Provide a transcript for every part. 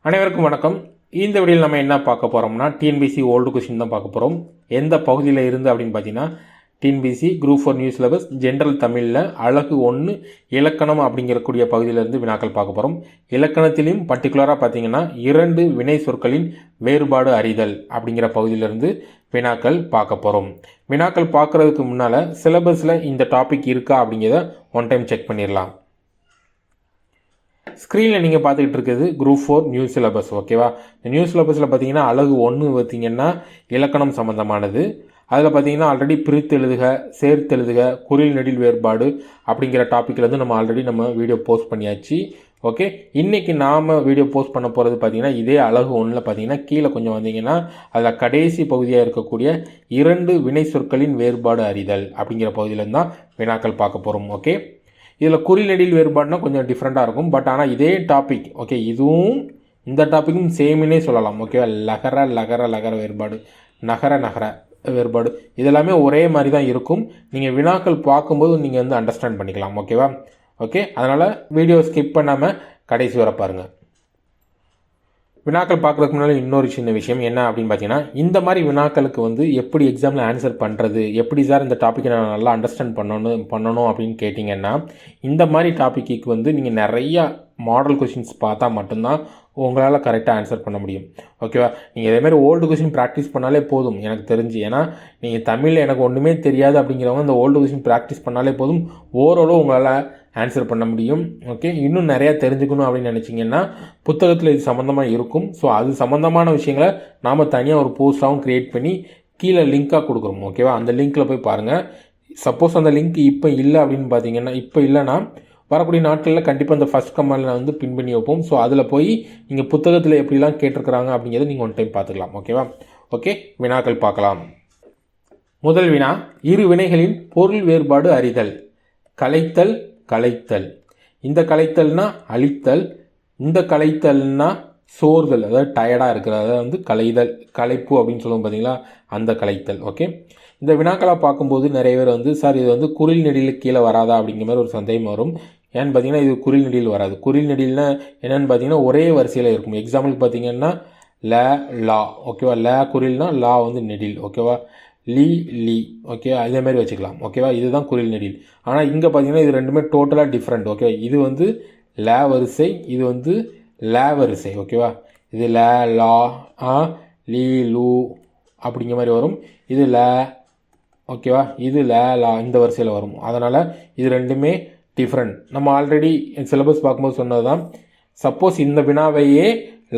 அனைவருக்கும் வணக்கம். இந்த வீடியோவில் நம்ம என்ன பார்க்க போகிறோம்னா டிஎன்பிசி ஓல்டு கொஸ்டின் தான் பார்க்க போகிறோம். எந்த பகுதியில் இருந்து அப்படின்னு பார்த்தீங்கன்னா TNPSC group 4 new syllabus general தமிழில் அழகு 1 இலக்கணம் அப்படிங்கிறக்கூடிய பகுதியிலிருந்து வினாக்கள் பார்க்க போகிறோம். இலக்கணத்திலையும் பர்டிகுலராக பார்த்தீங்கன்னா 2 வினை சொற்களின் வேறுபாடு அறிதல் அப்படிங்கிற பகுதியிலிருந்து வினாக்கள் பார்க்க போகிறோம். வினாக்கள் பார்க்குறதுக்கு முன்னால் சிலபஸில் இந்த டாபிக் இருக்கா அப்படிங்கிறத ஒன் டைம் செக் பண்ணிடலாம். ஸ்க்ரீனில் நீங்கள் பார்த்துக்கிட்டு இருக்கிறது குரூப் 4 நியூ சிலபஸ். ஓகேவா? இந்த நியூ சிலபஸில் பார்த்தீங்கன்னா அழகு 1 பார்த்தீங்கன்னா இலக்கணம் சம்மந்தமானது. அதில் பார்த்தீங்கன்னா ஆல்ரெடி பிரித்தெழுதுக, சேர்த்தெழுதுக, குறில் நெடில் வேறுபாடு அப்படிங்கிற டாப்பிக்லேருந்து நம்ம வீடியோ போஸ்ட் பண்ணியாச்சு. ஓகே, இன்றைக்கி நாம் வீடியோ போஸ்ட் பண்ண போகிறது பார்த்தீங்கன்னா இதே அழகு 1ல் பார்த்தீங்கன்னா கீழே கொஞ்சம் வந்தீங்கன்னா அதில் கடைசி பகுதியாக இருக்கக்கூடிய 2 வினை சொற்களின் வேறுபாடு அறிதல் அப்படிங்கிற பகுதியிலேருந்து தான் வினாக்கள் பார்க்க போகிறோம். ஓகே, இதில் குறில் நெடில் வேறுபாடுனா கொஞ்சம் டிஃப்ரெண்ட்டாக இருக்கும். பட் ஆனால் இதே டாபிக், ஓகே, இதுவும் இந்த டாப்பிக்கும் சேமினே சொல்லலாம். ஓகேவா? லகர வேறுபாடு, நகர வேறுபாடு, இதெல்லாமே ஒரே மாதிரி தான் இருக்கும். நீங்கள் வினாக்கள் பார்க்கும்போது நீங்கள் வந்து அண்டர்ஸ்டாண்ட் பண்ணிக்கலாம். ஓகேவா? ஓகே, அதனால் வீடியோ ஸ்கிப் பண்ணாமல் கடைசி வர பாருங்கள். வினாக்கள் பார்க்குறதுக்கு முன்னாடி இன்னொரு சின்ன விஷயம் என்ன அப்படின்னு பார்த்தீங்கன்னா, இந்த மாதிரி வினாக்களுக்கு வந்து எப்படி எக்ஸாமில் ஆன்சர் பண்ணுறது, எப்படி சார் இந்த டாப்பிக்கை நான் நல்லா அண்டர்ஸ்டாண்ட் பண்ணணும் அப்படின்னு கேட்டிங்கன்னா, இந்த மாதிரி டாப்பிக்கு வந்து நீங்கள் நிறையா மாடல் கொஷின்ஸ் பார்த்தா மட்டும்தான் உங்களால் கரெக்டாக ஆன்சர் பண்ண முடியும். ஓகேவா? நீங்கள் இதேமாதிரி ஓல்டு கொஷின் ப்ராக்டிஸ் பண்ணாலே போதும் எனக்கு தெரிஞ்சு. ஏன்னா நீங்கள் தமிழில் எனக்கு ஒன்றுமே தெரியாது அப்படிங்கிறவங்க இந்த ஓல்டு கொஷின் ப்ராக்டிஸ் பண்ணாலே போதும், ஓரளவு உங்களால் ஆன்சர் பண்ண முடியும். ஓகே, இன்னும் நிறையா தெரிஞ்சுக்கணும் அப்படின்னு நினச்சிங்கன்னா புத்தகத்தில் இது சம்மந்தமாக இருக்கும். ஸோ அது சம்மந்தமான விஷயங்களை நாம் தனியாக ஒரு போஸ்ட்டாகவும் க்ரியேட் பண்ணி கீழே லிங்காக கொடுக்குறோம். ஓகேவா? அந்த லிங்க்கில் போய் பாருங்கள். சப்போஸ் அந்த லிங்க் இப்போ இல்லை அப்படின்னு பார்த்தீங்கன்னா, இப்போ இல்லைன்னா வரக்கூடிய நாட்களில் கண்டிப்பாக அந்த ஃபஸ்ட் கமெண்டில் வந்து பின் பண்ணி வைப்போம். ஸோ அதில் போய் நீங்கள் புத்தகத்தில் எப்படிலாம் கேட்டிருக்கிறாங்க அப்படிங்கிறத நீங்கள் ஒன் டைம் பார்த்துக்கலாம். ஓகேவா? ஓகே, வினாக்கள் பார்க்கலாம். முதல் வினா, 2 வினைகளின் பொருள் வேறுபாடு அறிதல். கலைத்தல், கலைத்தல். இந்த கலைத்தல்னா அழித்தல், இந்த கலைத்தல்னா சோர்தல், அதாவது டயர்டாக இருக்கிறது, அதாவது வந்து கலைதல், கலைப்பு அப்படின்னு சொல்லுவோம் பார்த்தீங்களா, அந்த கலைத்தல். ஓகே, இந்த வினாக்களாக பார்க்கும்போது நிறைய பேர் வந்து சார் இது வந்து குறில் நெடிலுக்கு கீழே வராதா அப்படிங்கிற மாதிரி ஒரு சந்தேகம் வரும். ஏன்னு பார்த்தீங்கன்னா இது குறில் நெடில் வராது. குறில் நெடில்னா என்னென்னு பார்த்தீங்கன்னா ஒரே வரிசையில் இருக்கும். எக்ஸாம்பிளுக்கு பார்த்தீங்கன்னா ல லா. ஓகேவா? ல குறில்னா லா வந்து நெடில். ஓகேவா? லீ. ஓகே, அதே மாதிரி வச்சுக்கலாம். ஓகேவா? இதுதான் குறில் நெடில். ஆனால் இங்கே பார்த்தீங்கன்னா இது ரெண்டுமே டோட்டலாக டிஃப்ரெண்ட். ஓகே, இது வந்து ல வரிசை, இது வந்து ல வரிசை. ஓகேவா? இது ல லா லீ லூ அப்படிங்கிற மாதிரி வரும். இது ல. ஓகேவா? இது ல லா இந்த வரிசையில் வரும். அதனால் இது ரெண்டுமே டிஃப்ரெண்ட். நம்ம ஆல்ரெடி சிலபஸ் பார்க்கும்போது சொன்னது தான். சப்போஸ் இந்த வினாவையே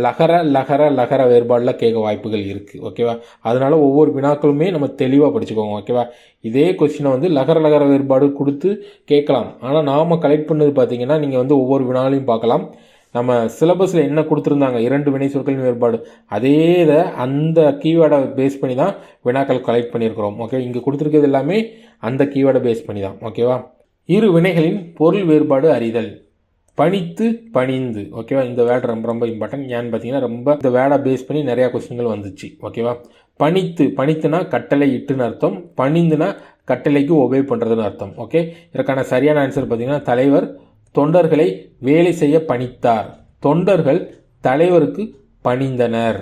லகர வேறுபாடில் கேட்க வாய்ப்புகள் இருக்குது. ஓகேவா? அதனால் ஒவ்வொரு வினாக்களுமே நம்ம தெளிவாக படிச்சுக்கோங்க. ஓகேவா? இதே கொஸ்டினை வந்து லகர வேறுபாடு கொடுத்து கேட்கலாம். ஆனால் நாம் கலெக்ட் பண்ணது பார்த்தீங்கன்னா நீங்கள் வந்து ஒவ்வொரு வினாலையும் பார்க்கலாம். நம்ம சிலபஸில் என்ன கொடுத்துருந்தாங்க 2 வினை சொற்களின் வேறுபாடு, அதே இதை அந்த கீவேர்டை பேஸ் பண்ணி தான் வினாக்கள் கலெக்ட் பண்ணியிருக்கிறோம். ஓகே, இங்கே கொடுத்துருக்கிறது எல்லாமே அந்த கீவேர்டை பேஸ் பண்ணி தான். ஓகேவா? 2 வினைகளின் பொருள் வேறுபாடு அறிதல். பணித்து, பணிந்து. ஓகேவா? இந்த வேர்டு ரொம்ப இம்பார்ட்டன்ட். ஏன்னு பார்த்தீங்கன்னா ரொம்ப இந்த வேர்டை பேஸ் பண்ணி நிறையா கொஸ்டின்கள் வந்துச்சு. ஓகேவா? பணித்துனா கட்டளை இட்டுன்னு அர்த்தம், பணிந்துனா கட்டளைக்கு ஒபே பண்ணுறதுன்னு அர்த்தம். ஓகே, இதற்கான சரியான ஆன்சர் பார்த்தீங்கன்னா தலைவர் தொண்டர்களை வேலை செய்ய பணித்தார், தொண்டர்கள் தலைவருக்கு பணிந்தனர்.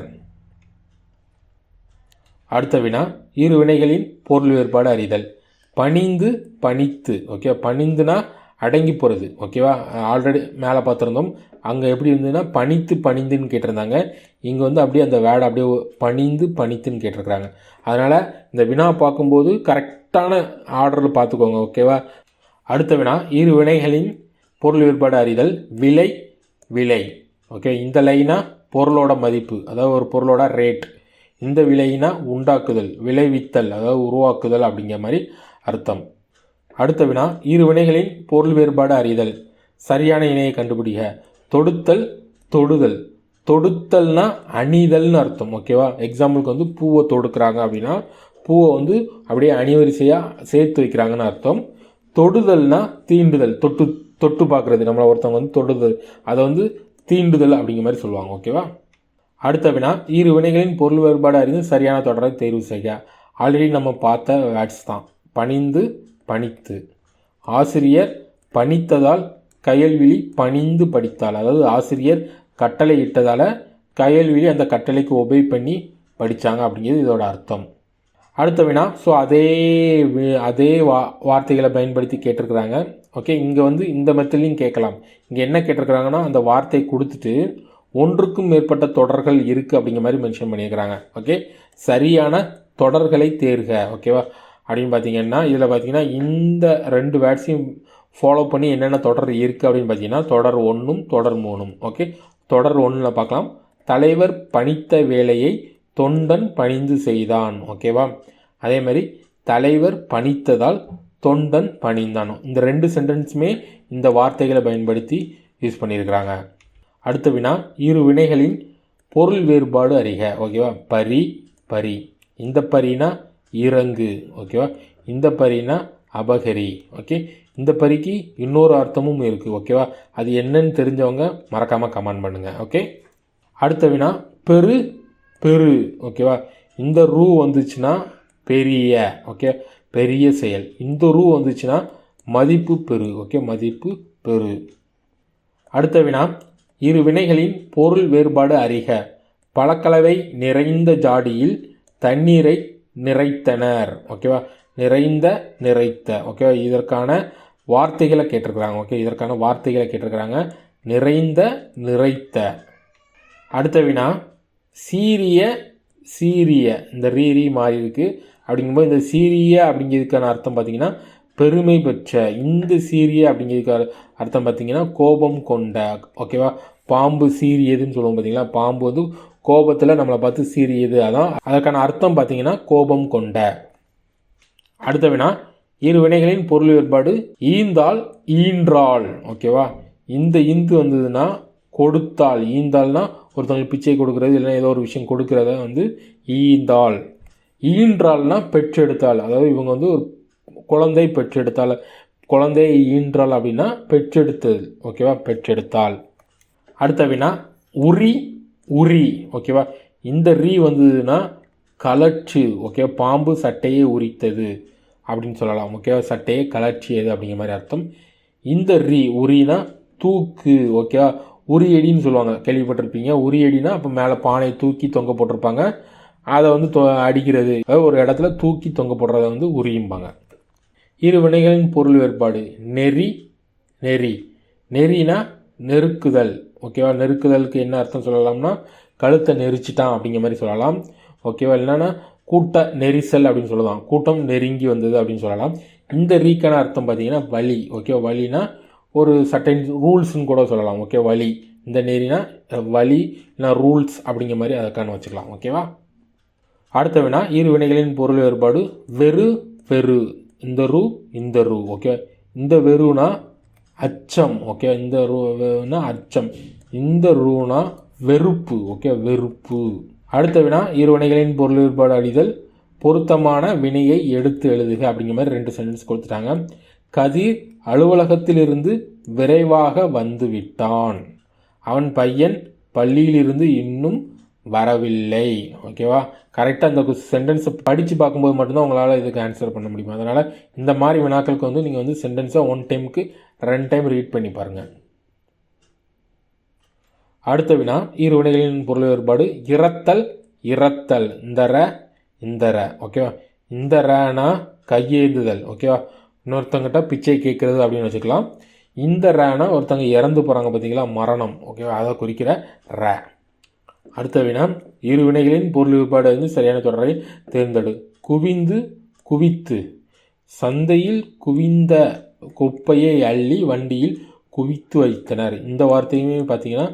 அடுத்த வினா, 2 வினைகளின் பொருள் வேறுபாடு அறிதல். பணிந்து, பணித்து. ஓகே, பணிந்துனா அடங்கி போகிறது. ஓகேவா? ஆல்ரெடி மேலே பார்த்துருந்தோம். அங்கே எப்படி இருந்ததுன்னா பணித்து பணிந்துன்னு கேட்டிருந்தாங்க. இங்கே வந்து அப்படியே அந்த வேர்டை அப்படியே பணிந்து பணித்துன்னு கேட்டிருக்கிறாங்க. அதனால் இந்த வினா பார்க்கும்போது கரெக்டான ஆர்டரில் பார்த்துக்கோங்க. ஓகேவா? அடுத்த வினா, 2 வினைகளின் பொருள் வேறுபாடு அறிதல். விலை. ஓகே, இந்த லைனா பொருளோட மதிப்பு, அதாவது ஒரு பொருளோட ரேட். இந்த விலைனா உண்டாக்குதல், விளைவித்தல், அதாவது உருவாக்குதல் அப்படிங்கிற மாதிரி அர்த்தம். அடுத்த வினா, 2 வினைகளின் பொருள் வேறுபாடு அறிதல். சரியான இணையை கண்டுபிடிக்க. தொடுத்தல், தொடுதல். தொடுத்தல்னா அணிதல்னு அர்த்தம். ஓகேவா? எக்ஸாம்பிளுக்கு வந்து பூவை தொடுக்கிறாங்க அப்படின்னா பூவை வந்து அப்படியே அணிவரிசையாக சேர்த்து வைக்கிறாங்கன்னு அர்த்தம். தொடுதல்னா தீண்டுதல், தொட்டு பார்க்குறது. நம்மளை ஒருத்தவங்க வந்து தொடுதல், அதை வந்து தீண்டுதல் அப்படிங்கிற மாதிரி சொல்லுவாங்க. ஓகேவா? அடுத்த வினா, 2 வினைகளின் பொருள் வேறுபாடு அறிந்து சரியான தொடரை தேர்வு செய்ய. ஆல்ரெடி நம்ம பார்த்த வேர்ட்ஸ் தான். பணிந்து, பணித்து. ஆசிரியர் பணித்ததால் கயல்விழி பணிந்து படித்தாள். அதாவது ஆசிரியர் கட்டளை இட்டதால் கயல்விழி அந்த கட்டளைக்கு ஒபே பண்ணி படித்தாங்க அப்படிங்கிறது இதோட அர்த்தம். அடுத்த வினா, ஸோ அதே வார்த்தைகளை பயன்படுத்தி கேட்டிருக்கிறாங்க. ஓகே, இங்கே வந்து இந்த மெத்தட்லையும் கேட்கலாம். இங்கே என்ன கேட்டிருக்கிறாங்கன்னா, அந்த வார்த்தையை கொடுத்துட்டு ஒன்றுக்கும் மேற்பட்ட தொடர்கள் இருக்குது அப்படிங்கிற மாதிரி மென்ஷன் பண்ணியிருக்கிறாங்க. ஓகே, சரியான தொடர்களை தேர்க. ஓகேவா, அப்படின்னு பார்த்தீங்கன்னா இதில் பார்த்தீங்கன்னா இந்த 2 வேர்ட்ஸையும் ஃபாலோ பண்ணி என்னென்ன தொடர் இருக்குது அப்படின்னு பார்த்தீங்கன்னா தொடர் 1ம் தொடர் 3ம். ஓகே, தொடர் 1ல் பார்க்கலாம். தலைவர் பணித்த வேலையை தொண்டன் பணிந்து செய்தான். ஓகேவா, அதே மாதிரி தலைவர் பணித்ததால் தொண்டன் பணிந்தான். இந்த 2 சென்டென்ஸுமே இந்த வார்த்தைகளை பயன்படுத்தி யூஸ் பண்ணியிருக்கிறாங்க. அடுத்த வினா, இரு வினைகளின் பொருள் வேறுபாடு அறிக. ஓகேவா, பரி பரி, இந்த பரினா இறங்கு. ஓகேவா, இந்த பரினா அபகரி. ஓகே, இந்த பரிக்கு இன்னொரு அர்த்தமும் இருக்குது. ஓகேவா, அது என்னன்னு தெரிஞ்சவங்க மறக்காமல் கமெண்ட் பண்ணுங்கள். ஓகே, அடுத்த வினா, பெரு பெரு. ஓகேவா, இந்த ரூ வந்துச்சுன்னா பெரிய. ஓகே, பெரிய செயல். இந்த ரூ வந்துச்சுன்னா மதிப்பு பெரு. ஓகே, மதிப்பு பெரு. அடுத்த வினா, இரு வினைகளின் பொருள் வேறுபாடு அறிக. பழக்கலவை நிறைந்த ஜாடியில் தண்ணீரை நிறைத்தனர். ஓகேவா, நிறைந்த நிறைத்த. ஓகேவா, இதற்கான வார்த்தைகளை கேட்டிருக்கிறாங்க. ஓகே, இதற்கான வார்த்தைகளை கேட்டிருக்கிறாங்க. நிறைந்த நிறைத்த. அடுத்த வினா, சீரிய சீரிய, இந்த ரீ மாறி இருக்கு அப்படிங்கும்போது இந்த சீரிய அப்படிங்கிறதுக்கான அர்த்தம் பார்த்தீங்கன்னா பெருமை பெற்ற. இந்த சீரிய அப்படிங்கிறதுக்கு அர்த்தம் பார்த்தீங்கன்னா கோபம் கொண்ட. ஓகேவா, பாம்பு சீரியதுன்னு சொல்லுவோம் பார்த்தீங்களா, பாம்பு வந்து கோபத்தில் நம்மளை பார்த்து சீரியது, அதான் அதற்கான அர்த்தம் பார்த்தீங்கன்னா கோபம் கொண்ட. அடுத்த வினா, இரு வினைகளின் பொருள் வேறுபாடு ஈந்தால் ஈன்றாள். ஓகேவா, இந்த இந்து வந்ததுன்னா கொடுத்தாள். ஈந்தாள்னா ஒருத்தவங்களுக்கு பிச்சை கொடுக்கறது, இல்லைன்னா ஏதோ ஒரு விஷயம் கொடுக்கறத வந்து ஈந்தாள். ஈன்றாள்னா பெற்றெடுத்தாள். அதாவது இவங்க வந்து ஒரு குழந்தை பெற்றெடுத்தாள். குழந்தையை ஈன்றாள் அப்படின்னா பெற்றெடுத்தது. ஓகேவா, பெற்றெடுத்தாள். அடுத்த வினா, உரி உரி. ஓகேவா, இந்த ரீ வந்ததுன்னா கலற்று. ஓகேவா, பாம்பு சட்டையை உரித்தது அப்படின்னு சொல்லலாம். ஓகேவா, சட்டையை கலற்றியது அப்படிங்கிற மாதிரி அர்த்தம். இந்த ரீ உரினா தூக்கு. ஓகேவா, உரியடின்னு சொல்லுவாங்க, கேள்விப்பட்டிருப்பீங்க. உரியடினா அப்போ மேலே பானையை தூக்கி தொங்க போட்டிருப்பாங்க, அதை வந்து அடிக்கிறது. அதாவது ஒரு இடத்துல தூக்கி தொங்க போடுறத வந்து உரியும்பாங்க. இரு வினைகளின் பொருள் வேறுபாடு நெறி நெறி. நெறினா நெருக்குதல். ஓகேவா, நெருக்குதலுக்கு என்ன அர்த்தம் சொல்லலாம்னா கழுத்தை நெரிச்சிட்டான் அப்படிங்கிற மாதிரி சொல்லலாம். ஓகேவா, இல்லைன்னா கூட்ட நெரிசல் அப்படின்னு சொல்லலாம், கூட்டம் நெருங்கி வந்தது அப்படின்னு சொல்லலாம். இந்த ரீக்கான அர்த்தம் பார்த்தீங்கன்னா வழி. ஓகேவா, வழினா ஒரு சட்டன் ரூல்ஸ்ன்னு கூட சொல்லலாம். ஓகே, வழி. இந்த நெறினா வழி, இல்லைனா ரூல்ஸ் அப்படிங்கிற மாதிரி அதற்கான வச்சுக்கலாம். ஓகேவா, அடுத்த வினா, இரு வினைகளின் பொருள் வேறுபாடு வெறு வெறு. இந்த ரூ இந்த ரூ. ஓகே, இந்த வெறுனா அச்சம். ஓகே, இந்த ரூனா அச்சம், இந்த ரூனா வெறுப்பு. ஓகே, வெறுப்பு. அடுத்த வினா, இரு வினைகளின் பொருள் வேறுபாடு அறிதல். பொருத்தமான வினையை எடுத்து எழுதுக அப்படிங்கிற மாதிரி 2 சென்டென்ஸ் கொடுத்துட்டாங்க. கதிர் அலுவலகத்திலிருந்து விரைவாக வந்து விட்டான். அவன் பையன் பள்ளியிலிருந்து இன்னும் வரவில்லை. ஓகேவா, கரெக்டாக அந்த சென்டென்ஸை படித்து பார்க்கும்போது மட்டும்தான் உங்களால் இதுக்கு ஆன்சர் பண்ண முடியும். அதனால் இந்த மாதிரி வினாக்களுக்கு வந்து நீங்கள் வந்து சென்டென்ஸை 1 டைமுக்கு 2 டைம் ரீட் பண்ணி பாருங்கள். அடுத்த வினா, இரு வினைகளின் பொருள் வேறுபாடு இரத்தல் இரத்தல். இந்த ர. ஓகேவா, இந்த ரனா கையேந்துதல். ஓகேவா, இன்னொருத்தங்கிட்ட பிச்சை கேட்குறது அப்படின்னு வச்சுக்கலாம். இந்த ரேனா ஒருத்தங்க இறந்து போகிறாங்க பார்த்தீங்களா, மரணம். ஓகேவா, அதை குறிக்கிற ரே. அடுத்த வினா, இரு வினைகளின் பொருள் வேறுபாடு வந்து சரியான தொடரை தேர்ந்தெடு. குவிந்து குவித்து. சந்தையில் குவிந்த குப்பையை அள்ளி வண்டியில் குவித்து வைத்தனர். இந்த வார்த்தையுமே பார்த்தீங்கன்னா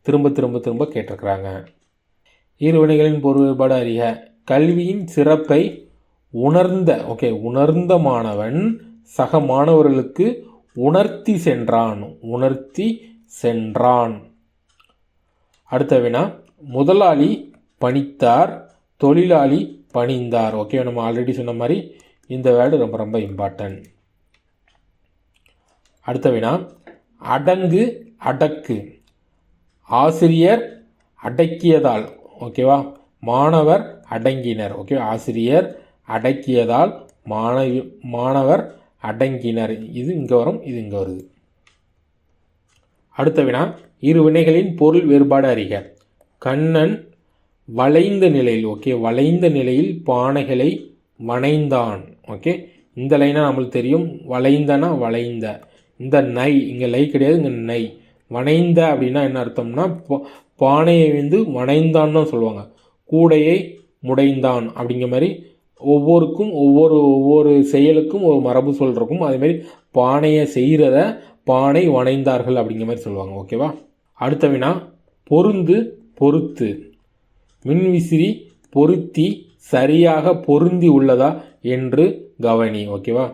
திரும்ப திரும்ப திரும்ப கேட்டிருக்கிறாங்க. இரு வினைகளின் பொருள் வேறுபாடு அறிக. கல்வியின் சிறப்பை உணர்ந்த. ஓகே, உணர்ந்த மாணவன் சக மாணவர்களுக்கு உணர்த்தி சென்றான். உணர்த்தி சென்றான். அடுத்த வினா, முதலாளி பணித்தார், தொழிலாளி பணிந்தார். ஓகே, நம்ம ஆல்ரெடி சொன்ன மாதிரி இந்த வேர்டு ரொம்ப ரொம்ப இம்பார்ட்டன்ட். அடுத்த வினா, அடங்கு அடக்கு. ஆசிரியர் அடக்கியதால். ஓகேவா, மாணவர் அடங்கினர். ஓகே, ஆசிரியர் அடக்கியதால் மாணவர் அடங்கினர். இது இங்கே வரும், இது இங்கே வருது. அடுத்த வினா, இரு வினைகளின் பொருள் வேறுபாடு அறிக. கண்ணன் வளைந்த நிலையில், ஓகே, வளைந்த நிலையில் பானைகளை வணைந்தான். ஓகே, இந்த லைனாக நம்மளுக்கு தெரியும். வளைந்தனா வளைந்த, இந்த நை இங்கே லை கிடையாது, இங்கே நை. வணைந்த அப்படின்னா என்ன அர்த்தம்னா பானையை வந்து வணைந்தான்னு தான் சொல்லுவாங்க. கூடையை முடைந்தான் அப்படிங்கிற மாதிரி ஒவ்வொருக்கும் ஒவ்வொரு செயலுக்கும் ஒரு மரபு சொல்கிறக்கும். அதேமாதிரி பானையை செய்கிறத பானை வணைந்தார்கள் அப்படிங்கிற மாதிரி சொல்லுவாங்க. ஓகேவா? அடுத்த வினா, பொருந்து பொறுத்து. மின்விசிறி பொருத்தி சரியாக பொருந்தி உள்ளதா என்று கவனி. ஓகேவா?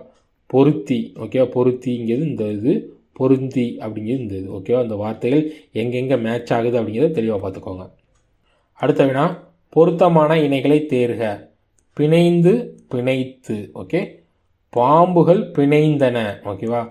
பொருத்தி, ஓகேவா? பொருத்திங்கிறது இந்த இது, பொருந்தி அப்படிங்கிறது இந்த இது. ஓகேவா? அந்த வார்த்தைகள் எங்கெங்கே மேட்ச் ஆகுது அப்படிங்கிறத தெளிவாக பார்த்துக்கோங்க. அடுத்த வினா, பொருத்தமான இணைகளை தேர்க. பிணைந்து பிணைத்து. ஓகே, பாம்புகள் பிணைந்தன. ஓகேவா?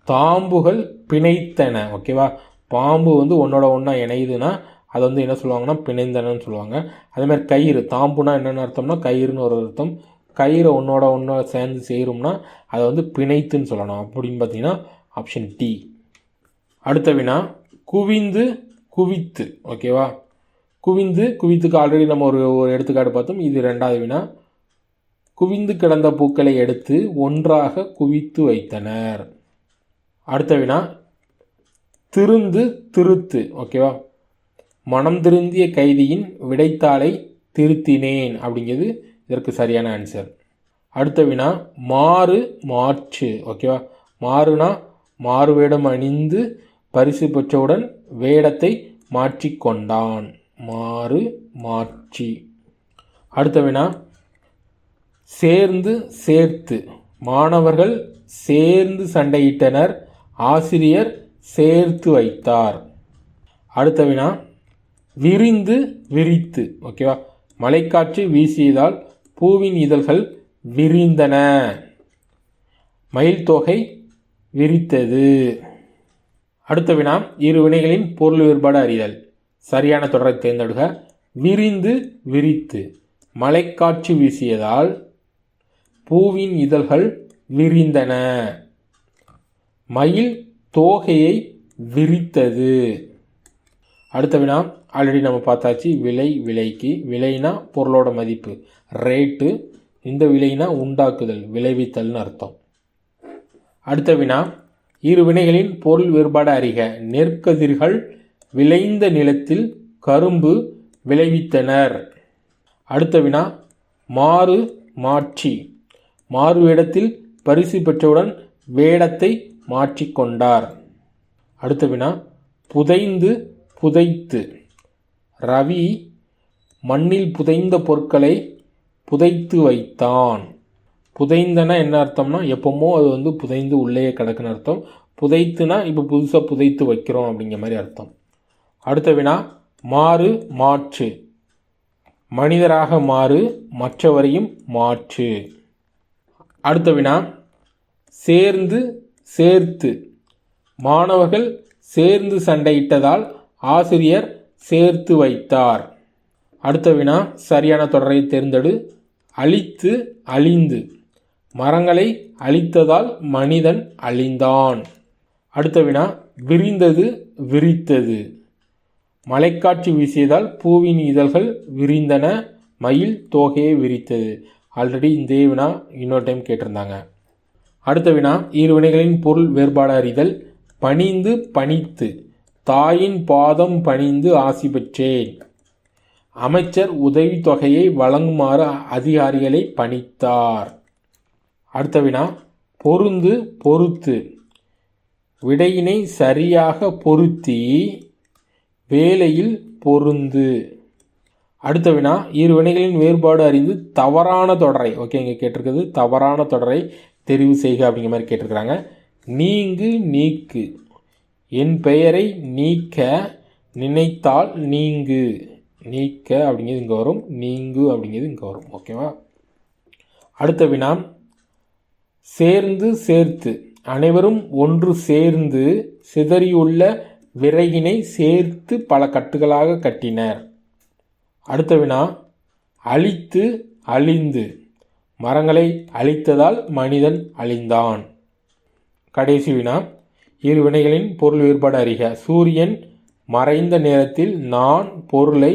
தாம்புகள் பிணைத்தன. ஓகேவா? பாம்பு வந்து ஒன்றோட ஒன்றா இணையுதுன்னா அதை வந்து என்ன சொல்லுவாங்கன்னா பிணைந்தனன்னு சொல்லுவாங்க. அதேமாதிரி கயிறு, தாம்புனா என்னென்ன அர்த்தம்னா கயிறுன்னு ஒரு அர்த்தம். கயிறை ஒன்றோட ஒன்றா சேர்ந்து சேரும்னா அதை வந்து பிணைத்துன்னு சொல்லணும். அப்படின்னு பார்த்தீங்கன்னா ஆப்ஷன் டி. அடுத்த வினா, குவிந்து குவித்து. ஓகேவா? குவிந்து குவித்துக்கு ஆல்ரெடி நம்ம ஒரு எடுத்துக்காட்டு பார்த்தோம். இது ரெண்டாவது வினா. குவிந்து கிடந்த பூக்களை எடுத்து ஒன்றாக குவித்து வைத்தனர். அடுத்த வினா, திருந்து திருத்து. ஓகேவா? மனம் திருந்திய கைதியின் விடைத்தாளை திருத்தினேன் அப்படிங்கிறது இதற்கு சரியான ஆன்சர். அடுத்த வினா, மாறு மாற்று. ஓகேவா? மாறுனா மாறு வேடம் அணிந்து பரிசு பெற்றவுடன் வேடத்தை மாற்றிக்கொண்டான். மாறு மாற்றி. அடுத்த வினா, சேர்ந்து சேர்த்து. மாணவர்கள் சேர்ந்து சண்டையிட்டனர், ஆசிரியர் சேர்த்து வைத்தார். அடுத்த வினா, விரிந்து விரித்து. ஓகேவா? மழைக்காற்று வீசியதால் பூவின் இதழ்கள் விரிந்தன, மயில் தொகை விரித்தது. அடுத்த வினா, இரு வினைகளின் பொருள் வேறுபாடு அறிதல். சரியான தொடரை தேர்ந்தெடுக. விரிந்து விரித்து. மழைக்காற்று வீசியதால் பூவின் இதழ்கள் விரிந்தன, மயில் தோகையை விரித்தது. அடுத்த வினா, ஆல்ரெடி நம்ம பார்த்தாச்சு. விலை விலைக்கு. விலைனா பொருளோட மதிப்பு, ரேட்டு. இந்த விலைனா உண்டாக்குதல், விளைவித்தல்னு அர்த்தம். அடுத்த வினா, இரு வினைகளின் பொருள் வேறுபாடு அறிக. நெற்கதிர்கள் விளைந்த நிலத்தில் கரும்பு விளைவித்தனர். அடுத்த வினா, மாறு மாற்றி. மாறு வேடத்தில் பரிசு பெற்றவுடன் வேடத்தை மாற்றிக்கொண்டார். அடுத்த வினா, புதைந்து புதைத்து. ரவி மண்ணில் புதைந்த பொருட்களை புதைத்து வைத்தான். புதைந்தனா என்ன அர்த்தம்னா எப்போமோ அது வந்து புதைந்து உள்ளே கிடக்குன்னு அர்த்தம். புதைத்துனா இப்போ புதுசாக புதைத்து வைக்கிறோம் அப்படிங்கிற மாதிரி அர்த்தம். அடுத்த வினா, மாறு மாற்று. மனிதராக மாறு, மற்றவரையும் மாற்று. அடுத்த வினா, சேர்ந்து சேர்த்து. மாணவர்கள் சேர்ந்து சண்டையிட்டதால் ஆசிரியர் சேர்த்து வைத்தார். அடுத்த வினா, சரியான தொடரை தேர்ந்தெடு. அழித்து அழிந்து. மரங்களை அழித்ததால் மனிதன் அழிந்தான். அடுத்த வினா, விரிந்தது விரித்தது. மழைக்காற்று வீசியதால் பூவின் இதழ்கள் விரிந்தன, மயில் தோகையை விரித்தது. ஆல்ரெடி இந்த வினா இன்னொரு டைம் கேட்டிருந்தாங்க. அடுத்த வினா, இரு வினைகளின் பொருள் வேறுபாடு அறிதல். பணிந்து பணித்து. தாயின் பாதம் பணிந்து ஆசி பெற்றேன். அமைச்சர் உதவித்தொகையை வழங்குமாறு அதிகாரிகளை பணித்தார். அடுத்த வினா, பொருந்து பொறுத்து. விடையினை சரியாக பொருத்தி வேலையில் பொருந்து. அடுத்த வினா, இரு வினைகளின் வேறுபாடு அறிந்து தவறான தொடரை, ஓகே இங்கே கேட்டிருக்கிறது தவறான தொடரை தெரிவு செய்க அப்படிங்கிற மாதிரி கேட்டிருக்கிறாங்க. நீங்கு நீக்கு. என் பெயரை நீக்க நினைத்தால் நீங்கு. நீக்க அப்படிங்கிறது இங்கே வரும், நீங்கு அப்படிங்கிறது இங்கே வரும். ஓகேவா? அடுத்த வினா, சேர்ந்து சேர்த்து. அனைவரும் ஒன்று சேர்ந்து சிதறியுள்ள விறகினை சேர்த்து பல கட்டுகளாக கட்டினர். அடுத்த வினா, அழித்து அழிந்து. மரங்களை அழித்ததால் மனிதன் அழிந்தான். கடைசி வினா, இரு வினைகளின் பொருள் வேறுபாடு அறிக. சூரியன் மறைந்த நேரத்தில் நான் பொருளை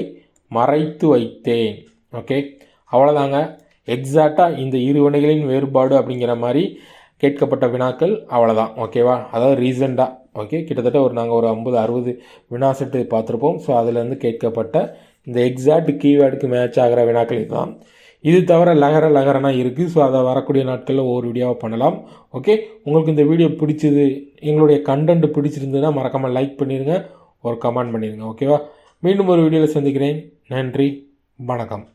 மறைத்து வைத்தேன். ஓகே, அவ்வளோதாங்க. எக்ஸாக்டாக இந்த இரு வினைகளின் வேறுபாடு அப்படிங்கிற மாதிரி கேட்கப்பட்ட வினாக்கள் அவ்வளோதான். ஓகேவா? அதாவது ரீசெண்டாக ஓகே கிட்டத்தட்ட நாங்கள் ஒரு 50-60 வினா செட்டு பார்த்துருப்போம். ஸோ அதிலேருந்து கேட்கப்பட்ட இந்த எக்ஸாக்ட் கீவேர்டுக்கு மேட்ச் ஆகிற வினாக்கள் இதுதான். இது தவிர லகரனா இருக்குது. ஸோ அதை வரக்கூடிய நாட்களில் ஒவ்வொரு வீடியோவாக பண்ணலாம். ஓகே, உங்களுக்கு இந்த வீடியோ பிடிச்சது, எங்களுடைய கண்டென்ட் பிடிச்சிருந்ததுன்னா மறக்காமல் லைக் பண்ணிடுங்க, ஒரு கமெண்ட் பண்ணிடுங்க. ஓகேவா? மீண்டும் ஒரு வீடியோவில் சந்திக்கிறேன். நன்றி, வணக்கம்.